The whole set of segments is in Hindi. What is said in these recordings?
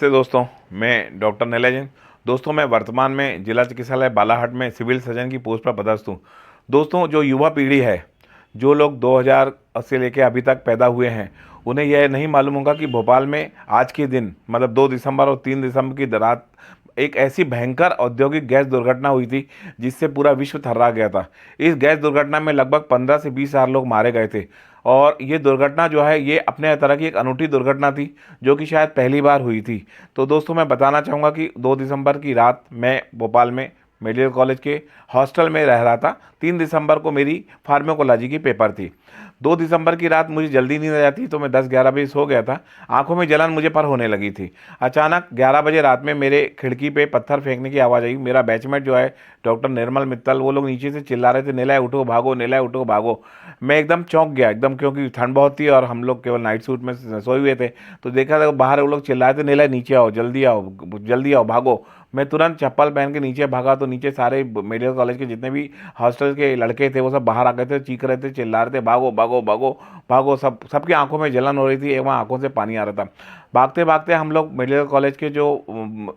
नमस्ते दोस्तों, मैं डॉक्टर नीलय। दोस्तों, मैं वर्तमान में जिला चिकित्सालय बालाहाट में सिविल सर्जन की पोस्ट पर पदस्थ हूँ। दोस्तों, जो युवा पीढ़ी है, जो लोग 2000 से लेकर अभी तक पैदा हुए हैं, उन्हें यह नहीं मालूम होगा कि भोपाल में आज के दिन मतलब 2 दिसंबर और 3 दिसंबर की रात एक ऐसी भयंकर औद्योगिक गैस दुर्घटना हुई थी जिससे पूरा विश्व थर्रा गया था। इस गैस दुर्घटना में लगभग 15 से 20 हज़ार लोग मारे गए थे। और ये दुर्घटना जो है, ये अपने तरह की एक अनूठी दुर्घटना थी जो कि शायद पहली बार हुई थी। तो दोस्तों, मैं बताना चाहूँगा कि 2 दिसंबर की रात मैं भोपाल में मेडिकल कॉलेज के हॉस्टल में रह रहा था। 3 दिसंबर को मेरी फार्माकोलॉजी की पेपर थी। 2 दिसंबर की रात मुझे जल्दी नींद आ जाती, तो मैं 10-11 बजे सो गया था। आंखों में जलन मुझे पर होने लगी थी। अचानक 11 बजे रात में मेरे खिड़की पे पत्थर फेंकने की आवाज़ आई। मेरा बैचमेट जो है डॉक्टर निर्मल मित्तल, वो लोग नीचे से चिल्ला रहे थे, "निलय उठो भागो, निलय उठो भागो।" मैं एकदम चौंक गया एकदम, क्योंकि ठंड बहुत थी और हम लोग केवल नाइट सूट में सोए हुए थे। तो देखा था बाहर वो लोग चिल्लाए थे, "निलय नीचे आओ, जल्दी आओ, जल्दी आओ, भागो।" मैं तुरंत चप्पल पहन के नीचे भागा, तो नीचे सारे मेडिकल कॉलेज के जितने भी हॉस्टल के लड़के थे वो सब बाहर आ गए थे, चीख रहे थे, चिल्ला रहे थे, "भागो भागो भागो भागो।" सबकी आंखों में जलन हो रही थी एवं आंखों से पानी आ रहा था। भागते भागते हम लोग मेडिकल कॉलेज के जो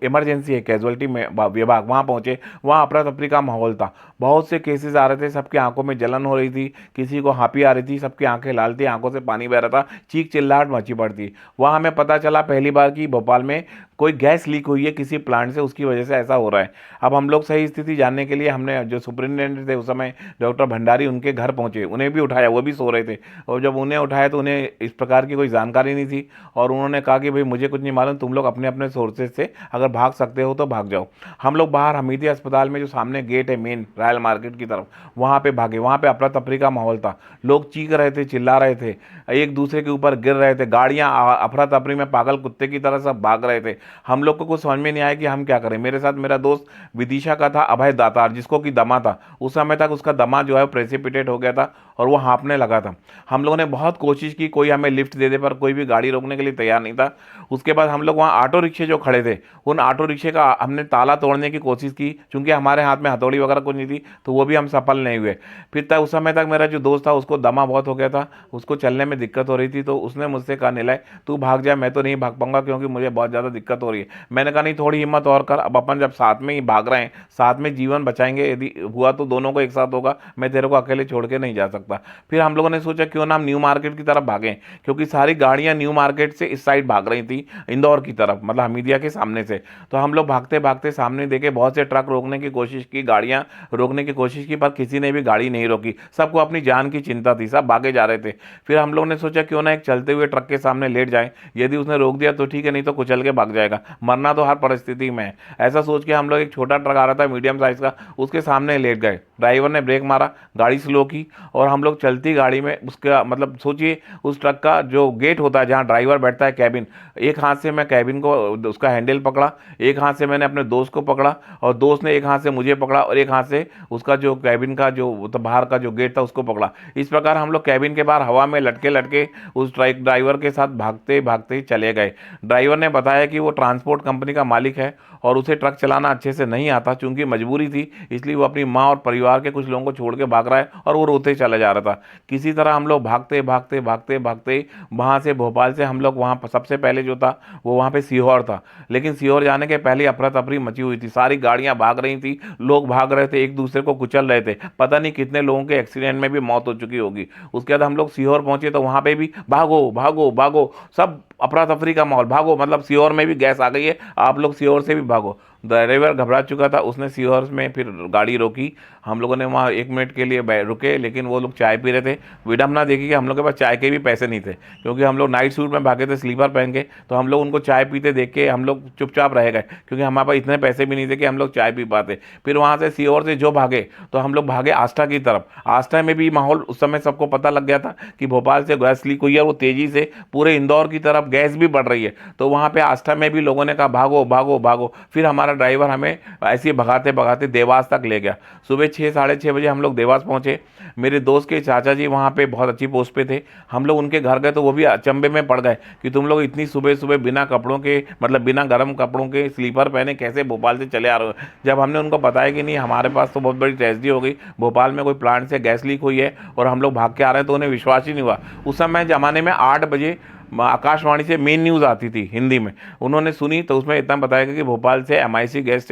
इमरजेंसी है, कैजुअलिटी में विभाग, वहाँ पहुँचे। वहाँ अफरा तफरी का माहौल था। बहुत से केसेस आ रहे थे, सबकी आंखों में जलन हो रही थी, किसी को हाँपी आ रही थी, सबकी आंखें लाल थी, आंखों से पानी बह रहा था, चीख चिल्लाहट मची पड़ती। वहाँ हमें पता चला पहली बार कि भोपाल में कोई गैस लीक हुई है किसी प्लांट से, उसकी वजह से ऐसा हो रहा है। अब हम लोग सही स्थिति जानने के लिए हमने जो सुपरिटेंडेंट थे उस समय डॉक्टर भंडारी, उनके घर पहुंचे। उन्हें भी उठाया, वो भी सो रहे थे। और जब उन्हें उठाया तो उन्हें इस प्रकार की कोई जानकारी नहीं थी और उन्होंने कहा कि भाई मुझे कुछ नहीं मालूम, तुम लोग अपने अपने सोर्सेज से अगर भाग सकते हो तो भाग जाओ। हम लोग बाहर हमीदिया अस्पताल में जो सामने गेट है मेन रॉयल मार्केट की तरफ, वहाँ पे भागे। वहाँ पे अफरा तफरी का माहौल था, लोग चीख रहे थे, चिल्ला रहे थे, एक दूसरे के ऊपर गिर रहे थे, गाड़ियाँ अफरा तफरी में पागल कुत्ते की तरह सब भाग रहे थे। हम लोग को कुछ समझ में नहीं आया कि हम क्या करें। मेरे साथ मेरा दोस्त विदिशा का था, अभय दातार, जिसको कि दमा था। उस समय तक उसका दमा जो है प्रेसिपिटेट हो गया था और वो हाँफने लगा था। हम लोगों ने बहुत कोशिश की, कोई हमें लिफ्ट दे दे, पर कोई भी गाड़ी रोकने के लिए तैयार नहीं था। उसके बाद हम लोग वहाँ ऑटो रिक्शे जो खड़े थे, उन ऑटो रिक्शे का हमने ताला तोड़ने की कोशिश की, क्योंकि हमारे हाथ में हथौड़ी वगैरह कुछ नहीं थी, तो वो भी हम सफल नहीं हुए। फिर तक उस समय तक मेरा जो दोस्त था उसको दमा बहुत हो गया था, उसको चलने में दिक्कत हो रही थी। तो उसने मुझसे कहा, "निलय तू भाग जा, मैं तो नहीं भाग पाऊंगा क्योंकि मुझे बहुत ज़्यादा दिक्कत हो रही है।" मैंने कहा, "नहीं, थोड़ी हिम्मत और कर। अब अपन जब साथ में ही भाग रहे हैं, साथ में जीवन बचाएंगे, यदि हुआ तो दोनों को एक साथ होगा, मैं तेरे को अकेले छोड़ के नहीं जा सकता।" फिर हम लोगों ने सोचा क्यों ना हम न्यू मार्केट की तरफ भागें, क्योंकि सारी गाड़ियां न्यू मार्केट से इस साइड भाग रही थी, इंदौर की तरफ, मतलब हमीदिया के सामने से। तो हम लोग भागते भागते सामने देखे, बहुत से ट्रक रोकने की कोशिश की, गाड़ियां रोकने की कोशिश की, पर किसी ने भी गाड़ी नहीं रोकी। सबको अपनी जान की चिंता थी, सब भागे जा रहे थे। फिर हम लोग ने सोचा क्यों ना एक चलते हुए ट्रक के सामने लेट जाए, यदि उसने रोक दिया तो ठीक है, नहीं तो कुचल के भाग जाएगा, मरना तो हर परिस्थिति में है। ऐसा सोच के हम लोग, एक छोटा ट्रक आ रहा था मीडियम साइज का, उसके सामने लेट गए। ड्राइवर ने ब्रेक मारा, गाड़ी स्लो की और हम लोग चलती गाड़ी में उसका मतलब सोचिए, उस ट्रक का जो गेट होता है जहाँ ड्राइवर बैठता है, कैबिन, एक हाथ से मैं कैबिन को उसका हैंडल पकड़ा, एक हाथ से मैंने अपने दोस्त को पकड़ा और दोस्त ने एक हाथ से मुझे पकड़ा और एक हाथ से उसका जो कैबिन का जो तो बाहर का जो गेट था उसको पकड़ा। इस प्रकार हम लोग कैबिन के बाहर हवा में लटके लटके उस ड्राइवर के साथ भागते भागते चले गए। ड्राइवर ने बताया कि वो ट्रांसपोर्ट कंपनी का मालिक है और उसे ट्रक चलाना अच्छे से नहीं आता, चूंकि मजबूरी थी, इसलिए वो अपनी माँ और परिवार के कुछ लोगों को छोड़ के भाग रहा है और वो रोते चला जा रहा था। किसी तरह हम लोग भागते भागते भागते भागते वहाँ से, भोपाल से हम लोग वहाँ सबसे पहले जो था वो वहाँ पे सीहोर था। लेकिन सीहोर जाने के पहले अफरा तफरी मची हुई थी, सारी गाड़ियाँ भाग रही थी, लोग भाग रहे थे, एक दूसरे को कुचल रहे थे। पता नहीं कितने लोगों के एक्सीडेंट में भी मौत हो चुकी होगी। उसके बाद हम लोग सीहोर पहुंचे तो वहाँ पे भी भागो भागो भागो, सब अफरा तफरी का माहौल, भागो मतलब सीहोर में भी गैस आ गई है, आप लोग सीहोर से भी भागो। ड्राइवर घबरा चुका था, उसने सीहोर में फिर गाड़ी रोकी। हम लोगों ने वहाँ 1 मिनट के लिए रुके, लेकिन वो लोग चाय पी रहे थे। विडम्बना देखी कि हम लोग के पास चाय के भी पैसे नहीं थे, क्योंकि हम लोग नाइट सूट में भागे थे, स्लीपर पहन के। तो हम लोग उनको चाय पीते देख के हम लोग चुपचाप रह गए, क्योंकि हमारे पास इतने पैसे भी नहीं थे कि हम लोग चाय पी पाते। फिर वहाँ से सीहोर से जो भागे तो हम लोग भागे आष्टा की तरफ। आष्टा में भी माहौल, उस समय सबको पता लग गया था कि भोपाल से गैस लीक हुई है, वो तेजी से पूरे इंदौर की तरफ गैस भी बढ़ रही है। तो वहाँ पे आष्टा में भी लोगों ने कहा भागो भागो भागो। फिर हमारा ड्राइवर हमें ऐसे ही भगाते भगाते देवास तक ले गया। सुबह 6 साढ़े 6 बजे हम लोग देवास पहुंचे। मेरे दोस्त के चाचा जी वहाँ पे बहुत अच्छी पोस्ट पे थे। हम लोग उनके घर गए तो वो भी अचंभे में पड़ गए कि तुम लोग इतनी सुबह सुबह बिना कपड़ों के, मतलब बिना गर्म कपड़ों के, स्लीपर पहने कैसे भोपाल से चले आ रहे हो। जब हमने उनको बताया कि नहीं, हमारे पास तो बहुत बड़ी ट्रेजेडी हो गई, भोपाल में कोई प्लांट से गैस लीक हुई है और हम लोग भाग के आ रहे हैं, तो उन्हें विश्वास ही नहीं हुआ। उस समय ज़माने में 8 बजे आकाशवाणी से मेन न्यूज़ आती थी हिंदी में, उन्होंने सुनी तो उसमें इतना बताया गया कि भोपाल से एमआईसी गैस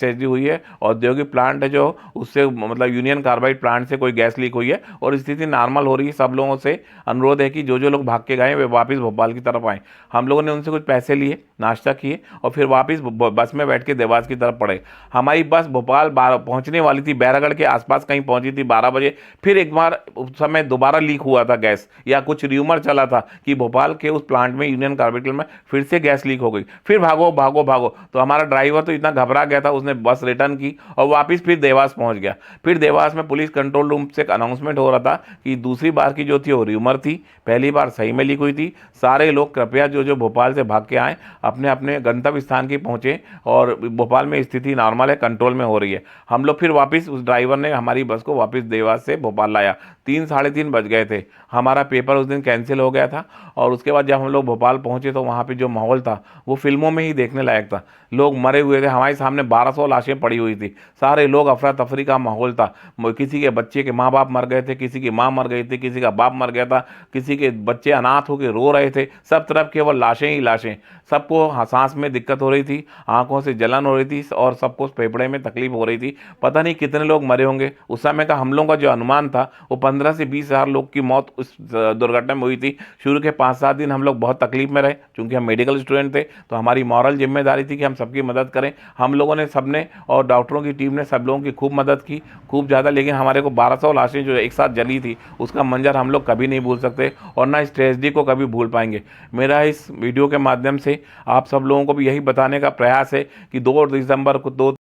ट्रेजेडी हुई है, औद्योगिक प्लांट है जो उससे मतलब यूनियन कार्बाइड प्लांट से कोई गैस लीक हुई है और स्थिति नॉर्मल हो रही है। सब लोगों से अनुरोध है कि जो जो लोग भाग के गए वे वापस भोपाल की तरफ आए। हम लोगों ने उनसे कुछ पैसे लिए, नाश्ता किए और फिर वापस बस में बैठ के देवास की तरफ पड़े। हमारी बस भोपाल पहुंचने वाली थी, बैरागढ़ के आसपास कहीं पहुंची थी 12 बजे। फिर एक बार उस समय दोबारा लीक हुआ था गैस, या कुछ र्यूमर चला था कि भोपाल के उस प्लांट में यूनियन कार्बाइड में फिर से गैस लीक हो गई। फिर भागो भागो भागो, तो हमारा ड्राइवर तो इतना घबरा गया था, उसने बस रिटर्न की और वापस फिर देवास पहुंच गया। फिर देवास में पुलिस कंट्रोल रूम से एक अनाउंसमेंट हो रहा था कि दूसरी बार की जो थी वो र्यूमर थी, पहली बार सही में लीक हुई थी। सारे लोग कृपया जो जो भोपाल से भाग के आए अपने अपने गंतव्य स्थान की पहुंचे और भोपाल में स्थिति नॉर्मल है, कंट्रोल में हो रही है। हम लोग फिर वापस, उस ड्राइवर ने हमारी बस को वापस देवास से भोपाल लाया। 3 साढ़े 3 बज गए थे। हमारा पेपर उस दिन कैंसिल हो गया था और उसके बाद जब हम लोग भोपाल पहुंचे तो वहाँ पे जो माहौल था वो फिल्मों में ही देखने लायक था। लोग मरे हुए थे, हमारे सामने 1200 लाशें पड़ी हुई थी, सारे लोग, अफरा तफरी का माहौल था। किसी के बच्चे के माँ बाप मर गए थे, किसी की माँ मर गई थी, किसी का बाप मर गया था, किसी के बच्चे अनाथ होकर रो रहे थे। सब तरफ केवल लाशें ही लाशें। सबको सांस में दिक्कत हो रही थी, आंखों से जलन हो रही थी और सबको फेफड़े में तकलीफ हो रही थी। पता नहीं कितने लोग मरे होंगे। उस समय का हम लोगों का जो अनुमान था वो 15 से 20 हज़ार लोग की मौत उस दुर्घटना में हुई थी। शुरू के 5-7 दिन हम लोग बहुत तकलीफ में रहे, क्योंकि हम मेडिकल स्टूडेंट थे, तो हमारी मॉरल जिम्मेदारी थी कि हम सबकी मदद करें। हम लोगों ने, सबने, और डॉक्टरों की टीम ने सब लोगों की खूब मदद की, खूब ज़्यादा। लेकिन हमारे को 1200 लाशें जो एक साथ जली थी, उसका मंजर हम लोग कभी नहीं भूल सकते और ना इस ट्रेजेडी को कभी भूल पाएंगे। मेरा इस वीडियो के माध्यम से आप सब लोगों को भी यही बताने का प्रयास है कि 2 दिसंबर को, 2